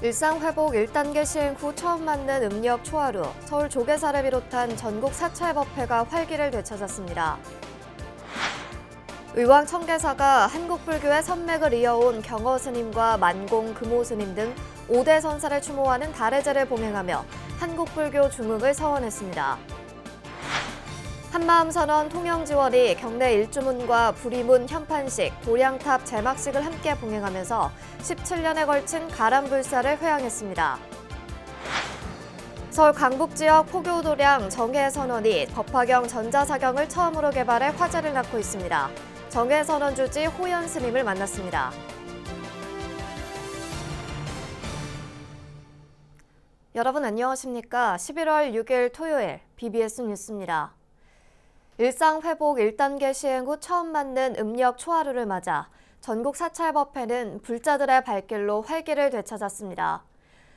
일상회복 1단계 시행 후 처음 맞는 음력 초하루, 서울 조계사를 비롯한 전국 사찰법회가 활기를 되찾았습니다. 의왕 청계사가 한국불교의 선맥을 이어온 경허 스님과 만공 금오 스님 등 5대 선사를 추모하는 달해제를 봉행하며 한국불교 중흥을 서원했습니다. 한마음선언 통영지원이 경내 일주문과 부리문 현판식, 도량탑 제막식을 함께 봉행하면서 17년에 걸친 가람불사를 회항했습니다. 서울 강북지역 포교도량 정해선언이 법화경 전자사경을 처음으로 개발해 화제를 낳고 있습니다. 정해선언 주지 호연 스님을 만났습니다. 여러분 안녕하십니까? 11월 6일 토요일 BBS 뉴스입니다. 일상회복 1단계 시행 후 처음 맞는 음력 초하루를 맞아 전국 사찰법회는 불자들의 발길로 활기를 되찾았습니다.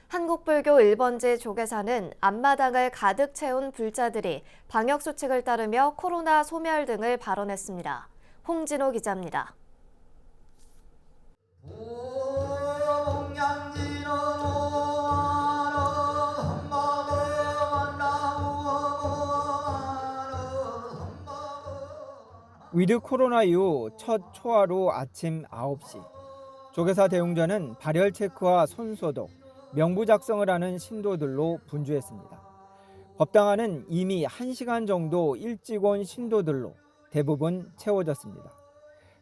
한국불교 1번지 조계사는 앞마당을 가득 채운 불자들이 방역수칙을 따르며 코로나 소멸 등을 발언했습니다. 홍진호 기자입니다. 위드 코로나 이후 첫 초하루 아침 9시. 조계사 대웅전은 발열 체크와 손소독, 명부 작성을 하는 신도들로 분주했습니다. 법당안은 이미 1시간 정도 일찍 온 신도들로 대부분 채워졌습니다.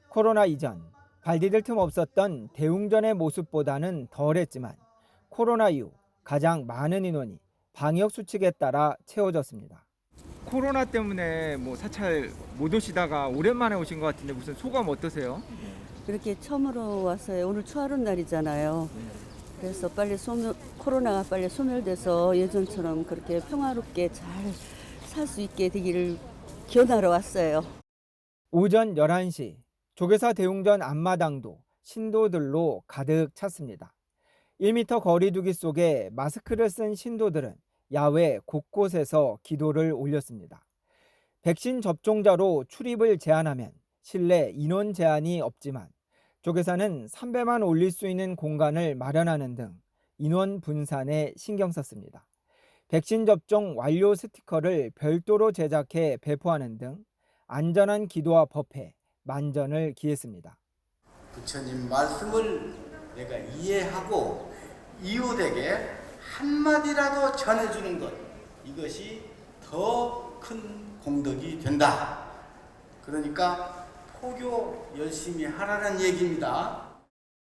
코로나 이전 발 디딜 틈 없었던 대웅전의 모습보다는 덜했지만 코로나 이후 가장 많은 인원이 방역 수칙에 따라 채워졌습니다. 코로나 때문에 사찰 못 오시다가 오랜만에 오신 것 같은데 무슨 소감 어떠세요? 그렇게 처음으로 왔어요. 오늘 초하루 날이잖아요. 그래서 코로나가 빨리 소멸돼서 예전처럼 그렇게 평화롭게 잘 살 수 있게 되기를 기원하러 왔어요. 오전 11시 조계사 대웅전 앞마당도 신도들로 가득 찼습니다. 1m 거리 두기 속에 마스크를 쓴 신도들은 야외 곳곳에서 기도를 올렸습니다. 백신 접종자로 출입을 제한하면 실내 인원 제한이 없지만 조계사는 3배만 올릴 수 있는 공간을 마련하는 등 인원 분산에 신경 썼습니다. 백신 접종 완료 스티커를 별도로 제작해 배포하는 등 안전한 기도와 법회, 만전을 기했습니다. 부처님 말씀을 내가 이해하고 이웃에게 한마디라도 전해주는 것, 이것이 더 큰 공덕이 된다. 그러니까 포교 열심히 하라는 얘기입니다.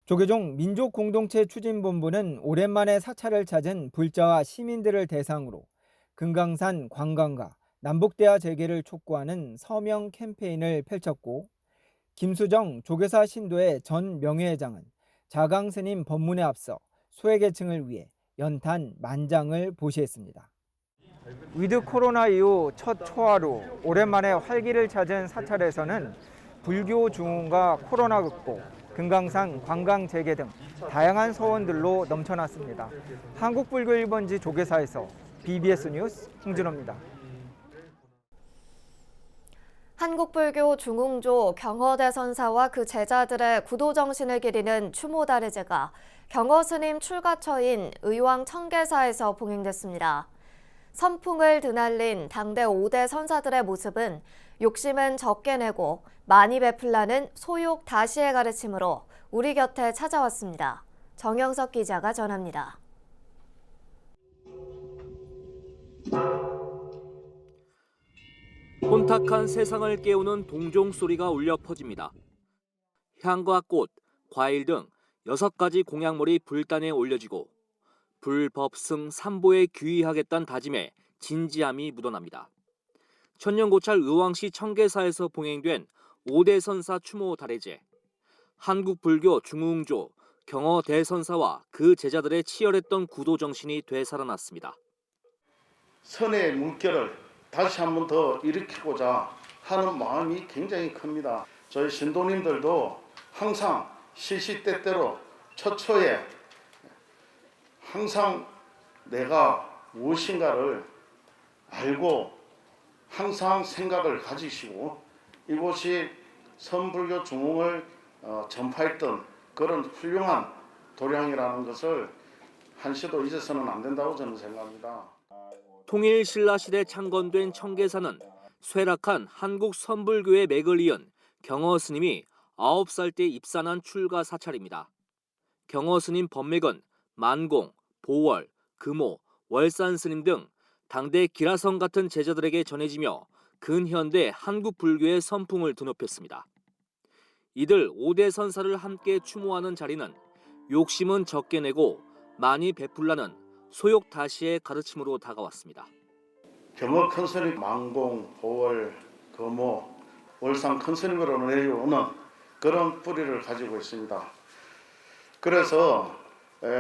조계종 민족공동체 추진본부는 오랜만에 사찰을 찾은 불자와 시민들을 대상으로 금강산 관광과 남북대화 재개를 촉구하는 서명 캠페인을 펼쳤고, 김수정 조계사 신도의 전 명예회장은 자강스님 법문에 앞서 소외계층을 위해 연탄 만장을 보시했습니다. 위드 코로나 이후 첫 초하루, 오랜만에 활기를 찾은 사찰에서는 불교 중흥과 코로나 극복, 금강산 관광 재개 등 다양한 서원들로 넘쳐났습니다. 한국불교 1번지 조계사에서 BBS 뉴스 홍진호입니다. 한국불교 중흥조 경허대선사와 그 제자들의 구도정신을 기리는 추모달해제가 경허 스님 출가처인 의왕 청계사에서 봉행됐습니다. 선풍을 드날린 당대 5대 선사들의 모습은 욕심은 적게 내고 많이 베풀라는 소욕 다시의 가르침으로 우리 곁에 찾아왔습니다. 정영석 기자가 전합니다. 혼탁한 세상을 깨우는 동종 소리가 울려 퍼집니다. 향과 꽃, 과일 등 6가지 공약물이 불단에 올려지고 불법승 삼보에 귀의하겠다는 다짐에 진지함이 묻어납니다. 천년고찰 의왕시 청계사에서 봉행된 5대 선사 추모 달해제. 한국불교 중흥조 경허 대선사와 그 제자들의 치열했던 구도 정신이 되살아났습니다. 선의 물결을 다시 한번 더 일으키고자 하는 마음이 굉장히 큽니다. 저희 신도님들도 항상 시시때때로 처처에 항상 내가 무엇인가를 알고 항상 생각을 가지시고 이곳이 선불교 중흥을 전파했던 그런 훌륭한 도량이라는 것을 한시도 잊어서는 안 된다고 저는 생각합니다. 통일 신라 시대 창건된 청계산은 쇠락한 한국 선불교의 맥을 이은 경어 스님이 9살 때 입산한 출가 사찰입니다. 경어 스님 법맥은 만공, 보월, 금오, 월산 스님 등 당대 기라성 같은 제자들에게 전해지며 근현대 한국 불교의 선풍을 드높였습니다. 이들 5대 선사를 함께 추모하는 자리는 욕심은 적게 내고 많이 베풀라는 소욕다시의 가르침으로 다가왔습니다. 경어 큰 스님 만공, 보월, 금오, 월산 큰 스님으로 내려오는 그런 뿌리를 가지고 있습니다. 그래서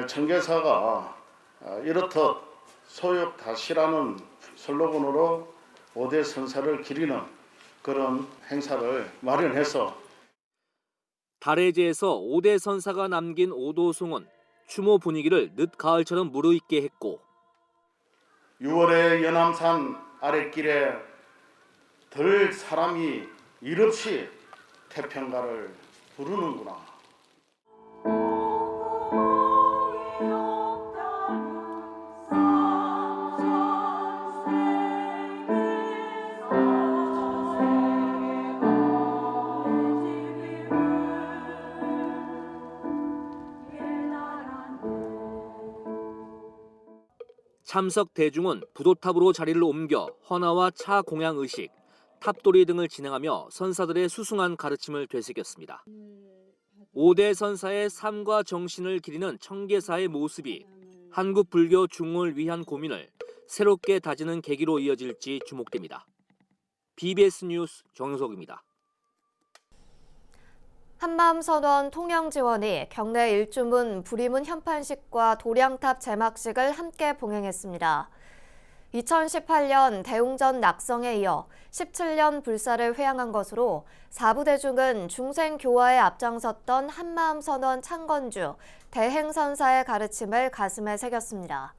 청계사가 이렇듯 소욕다시라는 슬로건으로 5대 선사를 기리는 그런 행사를 마련해서 달해제에서 5대 선사가 남긴 오도송은 추모 분위기를 늦가을처럼 무르익게 했고 6월의 연암산 아랫길에 덜 사람이 일 없이 태평가를 부르는구나. 참석 대중은 부도탑으로 자리를 옮겨 헌화와 차 공양 의식, 탑돌이 등을 진행하며 선사들의 수승한 가르침을 되새겼습니다. 5대 선사의 삶과 정신을 기리는 청계사의 모습이 한국 불교 중흥을 위한 고민을 새롭게 다지는 계기로 이어질지 주목됩니다. BBS 뉴스 정효석입니다. 한마음선언 통영지원이 경내 일주문 부리문 현판식과 도량탑 제막식을 함께 봉행했습니다. 2018년 대웅전 낙성에 이어 17년 불사를 회양한 것으로 4부대중은 중생교화에 앞장섰던 한마음선언 창건주 대행선사의 가르침을 가슴에 새겼습니다.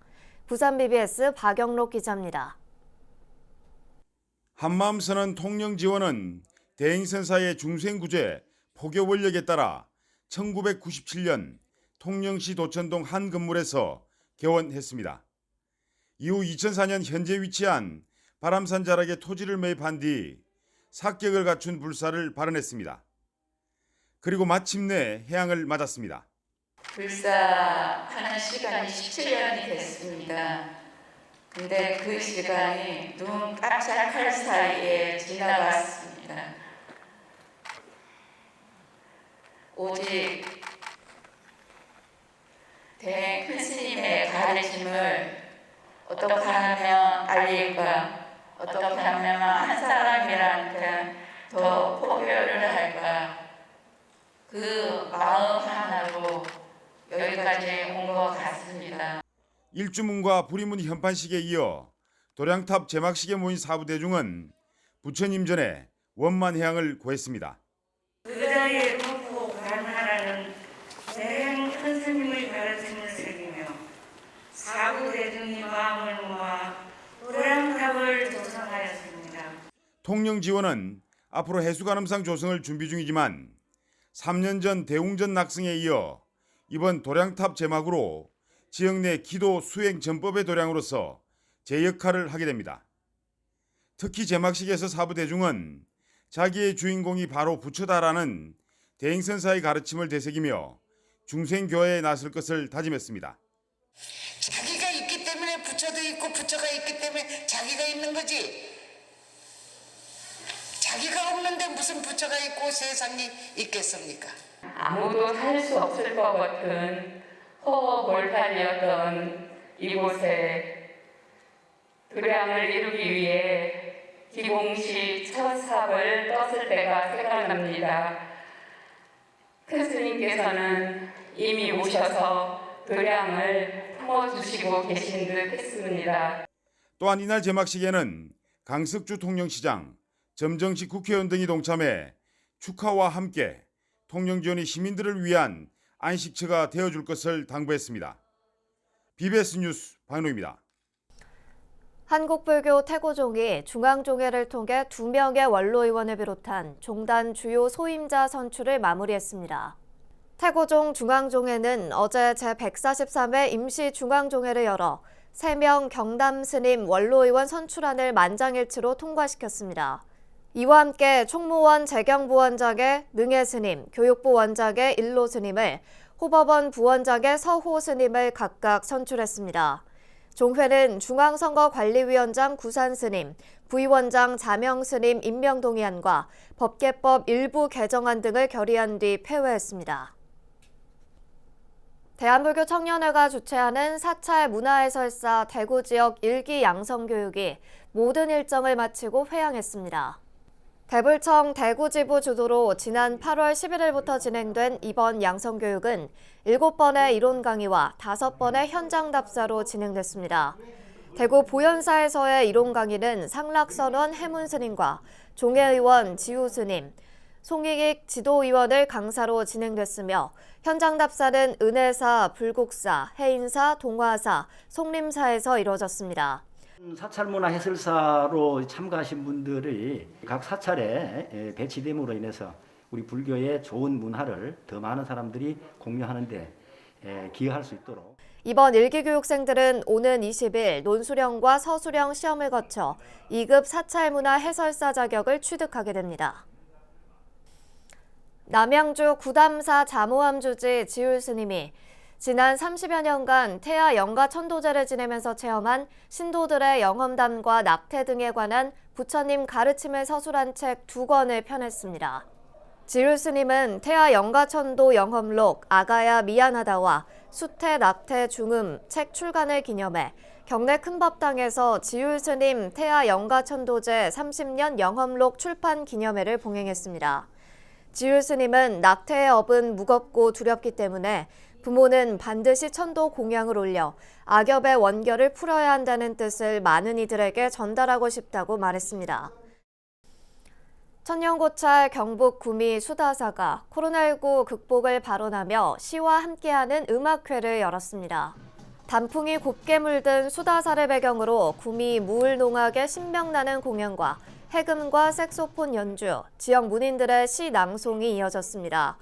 부산 BBS 박영록 기자입니다. 한마음선언 통영지원은 대행선사의 중생구제 포교 원력에 따라 1997년 통영시 도천동 한 건물에서 개원했습니다. 이후 2004년 현재 위치한 바람산 자락에 토지를 매입한 뒤 사격을 갖춘 불사를 발언했습니다. 그리고 마침내 해양을 맞았습니다. 불사하는 시간이 17년이 됐습니다. 근데 그 시간이 눈 깜짝할 사이에 지나갔습니다. 오직 대행 스님의 가르침을 어떻게 하면 알릴까, 어떻게 하면 한 사람이한테 더 포교를 할까, 그 마음 하나로 여기까지 온 것 같습니다. 일주문과 부리문 현판식에 이어 도량탑 제막식에 모인 사부대중은 부처님 전에 원만해양을 구했습니다. 그 자리에 놓고 관하라는 대행 큰 스님의 가르침을 새기며 사부대중의 마음을 모아 도량탑을 조성하였습니다. 통영지원은 앞으로 해수관음상 조성을 준비 중이지만 3년 전 대웅전 낙성에 이어 이번 도량탑 제막으로 지역 내 기도 수행 전법의 도량으로서 제 역할을 하게 됩니다. 특히 제막식에서 사부대중은 자기의 주인공이 바로 부처다라는 대행선사의 가르침을 되새기며 중생교회에 나설 것을 다짐했습니다. 자기가 있기 때문에 부처도 있고 부처가 있기 때문에 자기가 있는 거지. 자기가 없는데 무슨 부처가 있고 세상이 있겠습니까? 아무도 살 수 없을 것 같은 허허벌판이었던 이곳에 도량을 이루기 위해 기봉시 첫 삽을 떴을 때가 생각납니다. 큰 스님께서는 이미 오셔서 도량을 품어주시고 계신 듯 했습니다. 또한 이날 제막식에는 강석주 통영시장, 점정식 국회의원 등이 동참해 축하와 함께 통영지원이 시민들을 위한 안식처가 되어줄 것을 당부했습니다. BBS 뉴스 박노입니다. 한국불교 태고종이 중앙종회를 통해 2명의 원로의원을 비롯한 종단 주요 소임자 선출을 마무리했습니다. 태고종 중앙종회는 어제 제143회 임시중앙종회를 열어 3명 경담 스님 원로의원 선출안을 만장일치로 통과시켰습니다. 이와 함께 총무원 재경부원장의 능혜 스님, 교육부 원장의 일로 스님을, 호법원 부원장의 서호 스님을 각각 선출했습니다. 종회는 중앙선거관리위원장 구산 스님, 부위원장 자명 스님 임명 동의안과 법계법 일부 개정안 등을 결의한 뒤 폐회했습니다. 대한불교 청년회가 주최하는 사찰 문화해설사 대구 지역 1기 양성교육이 모든 일정을 마치고 회항했습니다. 대불청 대구지부 주도로 지난 8월 11일부터 진행된 이번 양성교육은 7번의 이론 강의와 5번의 현장 답사로 진행됐습니다. 대구 보현사에서의 이론 강의는 상락선원 해문스님과 종회의원 지우스님, 송익익 지도위원을 강사로 진행됐으며 현장 답사는 은혜사, 불국사, 해인사, 동화사, 송림사에서 이뤄졌습니다. 사찰문화 해설사로 참가하신 분들이 각 사찰에 배치됨으로 인해서 우리 불교의 좋은 문화를 더 많은 사람들이 공유하는 데 기여할 수 있도록 이번 1기 교육생들은 오는 20일 논수령과 서수령 시험을 거쳐 2급 사찰문화 해설사 자격을 취득하게 됩니다. 남양주 구담사 자모함 주지 지율 스님이 지난 30여 년간 태아 영가 천도제를 지내면서 체험한 신도들의 영험담과 낙태 등에 관한 부처님 가르침을 서술한 책 2권을 펴냈습니다. 지율 스님은 태아 영가 천도 영험록 아가야 미안하다와 수태 낙태 중음 책 출간을 기념해 경내 큰법당에서 지율 스님 태아 영가 천도제 30년 영험록 출판 기념회를 봉행했습니다. 지율 스님은 낙태의 업은 무겁고 두렵기 때문에 부모는 반드시 천도 공양을 올려 악업의 원결을 풀어야 한다는 뜻을 많은 이들에게 전달하고 싶다고 말했습니다. 천년고찰 경북 구미 수다사가 코로나19 극복을 발언하며 시와 함께하는 음악회를 열었습니다. 단풍이 곱게 물든 수다사를 배경으로 구미 무을농악의 신명나는 공연과 해금과 색소폰 연주, 지역 문인들의 시 낭송이 이어졌습니다.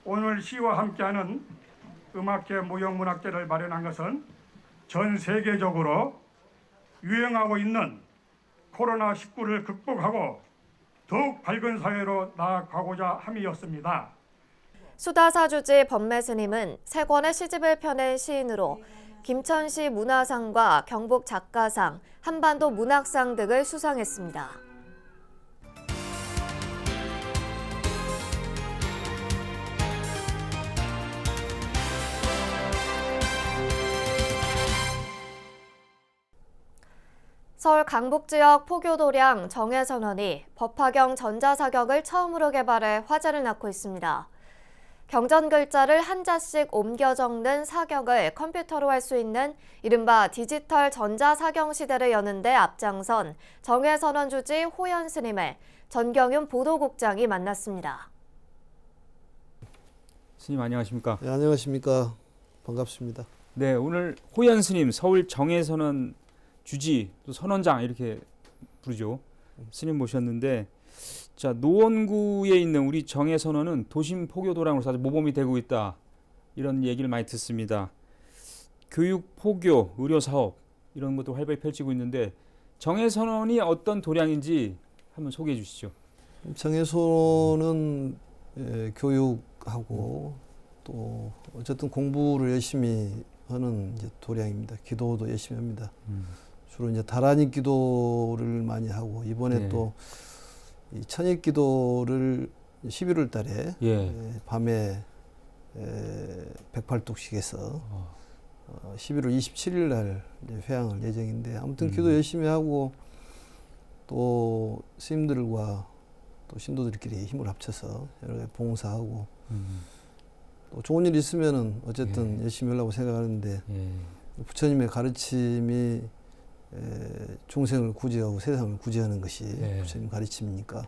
오늘 시와 함께하는 음악회 무형문학제를 마련한 것은 전 세계적으로 유행하고 있는 코로나19를 극복하고 더욱 밝은 사회로 나아가고자 함이었습니다. 수다사 주지 법매 스님은 3권의 시집을 펴낸 시인으로 김천시 문화상과 경북 작가상, 한반도 문학상 등을 수상했습니다. 서울 강북 지역 포교도량 정해선원이 법화경 전자사경을 처음으로 개발해 화제를 낳고 있습니다. 경전 글자를 한자씩 옮겨 적는 사경을 컴퓨터로 할 수 있는 이른바 디지털 전자사경 시대를 여는 데 앞장선 정해선원 주지 호연 스님을 전경윤 보도국장이 만났습니다. 스님 안녕하십니까? 네, 안녕하십니까? 반갑습니다. 네, 오늘 호연 스님 서울 정해선원 주지 또 선원장 이렇게 부르죠. 스님 모셨는데 자 노원구에 있는 우리 정해선원은 도심 포교도량으로서 아주 모범이 되고 있다 이런 얘기를 많이 듣습니다. 교육, 포교, 의료 사업 이런 것도 활발히 펼치고 있는데 정해선원이 어떤 도량인지 한번 소개해 주시죠. 정해선원은 교육하고 또 어쨌든 공부를 열심히 하는 이제 도량입니다. 기도도 열심히 합니다. 주로 이제 다란이 기도를 많이 하고 이번에 또 이 천일 기도를 11월 달에 밤에 108독씩 해서 11월 27일 날 이제 회항할 예정인데 아무튼 기도 열심히 하고 또 스님들과 또 신도들끼리 힘을 합쳐서 여러 가지 봉사하고 또 좋은 일 있으면은 어쨌든 열심히 하려고 생각하는데 부처님의 가르침이 중생을 구제하고 세상을 구제하는 것이 부처님 가르침이니까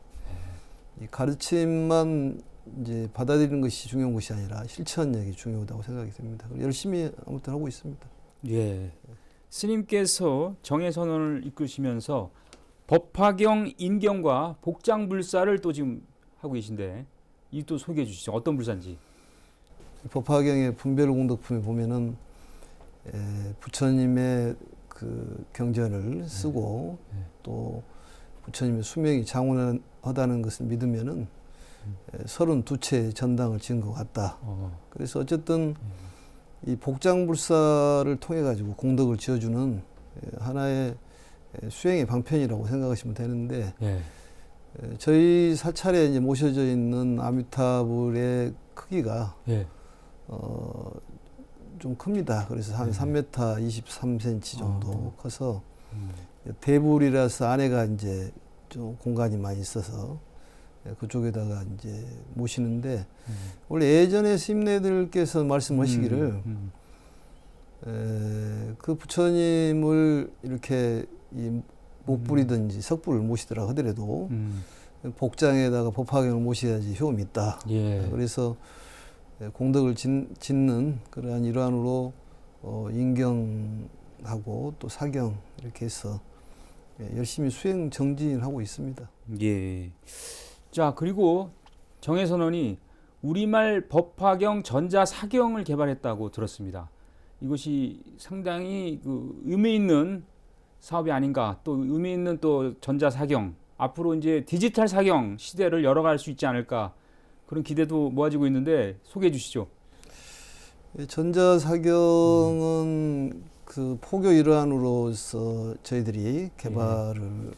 이 가르침만 이제 받아들이는 것이 중요한 것이 아니라 실천력이 중요하다고 생각이 됩니다. 열심히 아무튼 하고 있습니다. 예, 스님께서 정해선원을 이끄시면서 법화경 인경과 복장불사를 또 지금 하고 계신데 이 또 소개해 주시죠. 어떤 불사인지. 법화경의 분별공덕품에 보면은 부처님의 그 경전을 쓰고 또 부처님의 수명이 장원하다는 것을 믿으면은 32채의 전당을 지은 것 같다. 그래서 어쨌든 이 복장불사를 통해 가지고 공덕을 지어주는 하나의 수행의 방편이라고 생각하시면 되는데, 저희 사찰에 이제 모셔져 있는 아미타불의 크기가 좀 큽니다. 그래서 한 3m 23cm 정도 커서 대불이라서 안에가 이제 좀 공간이 많이 있어서 그쪽에다가 이제 모시는데, 원래 예전에 스님네들께서 말씀하시기를 그 부처님을 이렇게 이 목불이든지 석불을 모시더라 하더라도 복장에다가 법화경을 모셔야지 효험이 있다. 그래서 공덕을 짓는 그러한 일환으로 인경하고 또 사경 이렇게 해서 열심히 수행 정진하고 있습니다. 예. 자, 그리고 정해선언이 우리말 법화경 전자사경을 개발했다고 들었습니다. 이것이 상당히 그 의미 있는 사업이 아닌가, 또 의미 있는 또 전자사경, 앞으로 이제 디지털 사경 시대를 열어갈 수 있지 않을까, 그런 기대도 모아지고 있는데 소개해 주시죠. 전자사경은 그 포교 일환으로서 저희들이 개발을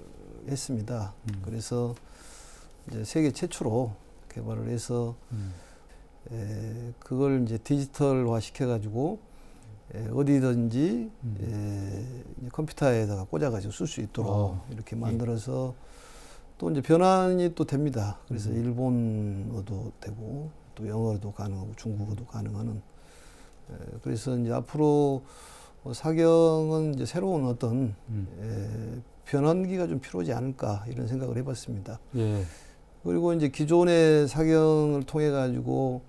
했습니다. 그래서 이제 세계 최초로 개발을 해서 그걸 이제 디지털화 시켜가지고 어디든지 컴퓨터에다가 꽂아가지고 쓸 수 있도록 이렇게 만들어서 또 이제 변환이 또 됩니다. 그래서 일본어도 되고 또 영어도 가능하고 중국어도 가능한. 그래서 이제 앞으로 사경은 이제 새로운 어떤 변환기가 좀 필요하지 않을까 이런 생각을 해봤습니다. 그리고 이제 기존의 사경을 통해 가지고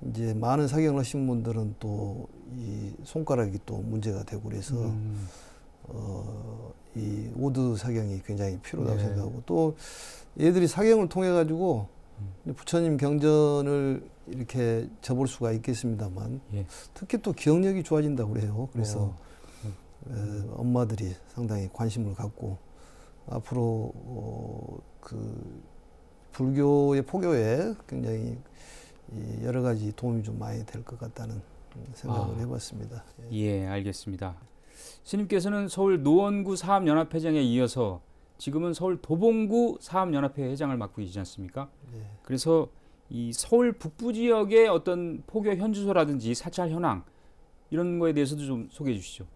이제 많은 사경을 하신 분들은 또 이 손가락이 또 문제가 되고 그래서 이 오드 사경이 굉장히 필요하다고 생각하고, 또 얘들이 사경을 통해 가지고 부처님 경전을 이렇게 접을 수가 있겠습니다만 특히 또 기억력이 좋아진다고 그래요. 그래서 엄마들이 상당히 관심을 갖고 앞으로 그 불교의 포교에 굉장히 여러 가지 도움이 좀 많이 될 것 같다는 생각을 해봤습니다. 예, 알겠습니다. 스님께서는 서울 노원구 사업연합회장에 이어서 지금은 서울 도봉구 사업연합회 회장을 맡고 계시지 않습니까? 그래서 이 서울 북부 지역의 어떤 포교 현주소라든지 사찰 현황 이런 거에 대해서도 좀 소개해 주시죠.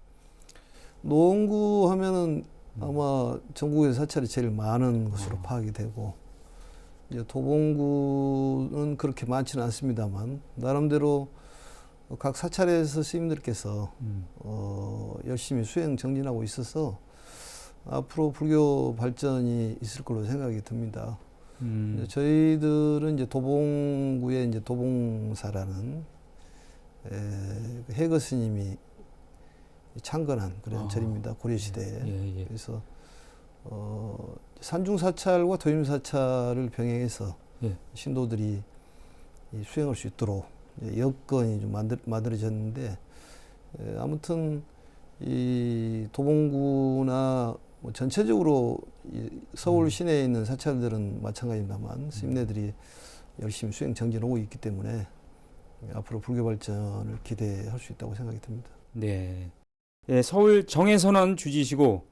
노원구 하면은 아마 전국에서 사찰이 제일 많은 곳으로 파악이 되고, 이제 도봉구는 그렇게 많지는 않습니다만 나름대로 각 사찰에서 스님들께서 열심히 수행 정진하고 있어서 앞으로 불교 발전이 있을 걸로 생각이 듭니다. 저희들은 이제 도봉구에 이제 도봉사라는 해거 스님이 창건한 그런 절입니다. 고려 시대에. 그래서 산중사찰과 도임사찰을 병행해서 신도들이 수행할 수 있도록 여건이 좀 만들어졌는데, 아무튼 이 도봉구나 뭐 전체적으로 이 서울 시내에 있는 사찰들은 마찬가지입니다만 스님네들이 열심히 수행 정진하고 있기 때문에 앞으로 불교 발전을 기대할 수 있다고 생각이 듭니다. 네. 서울 정해선언 주지시고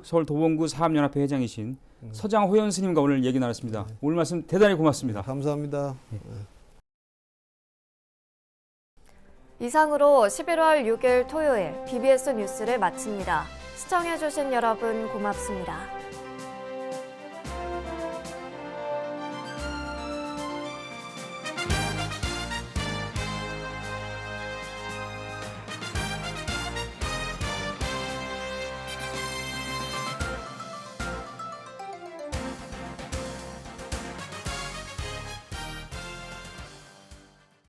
서울 도봉구 사업연합회 회장이신 서장호연 스님과 오늘 얘기 나눴습니다. 오늘 말씀 대단히 고맙습니다. 감사합니다. 이상으로 11월 6일 토요일 BBS 뉴스를 마칩니다. 시청해주신 여러분 고맙습니다.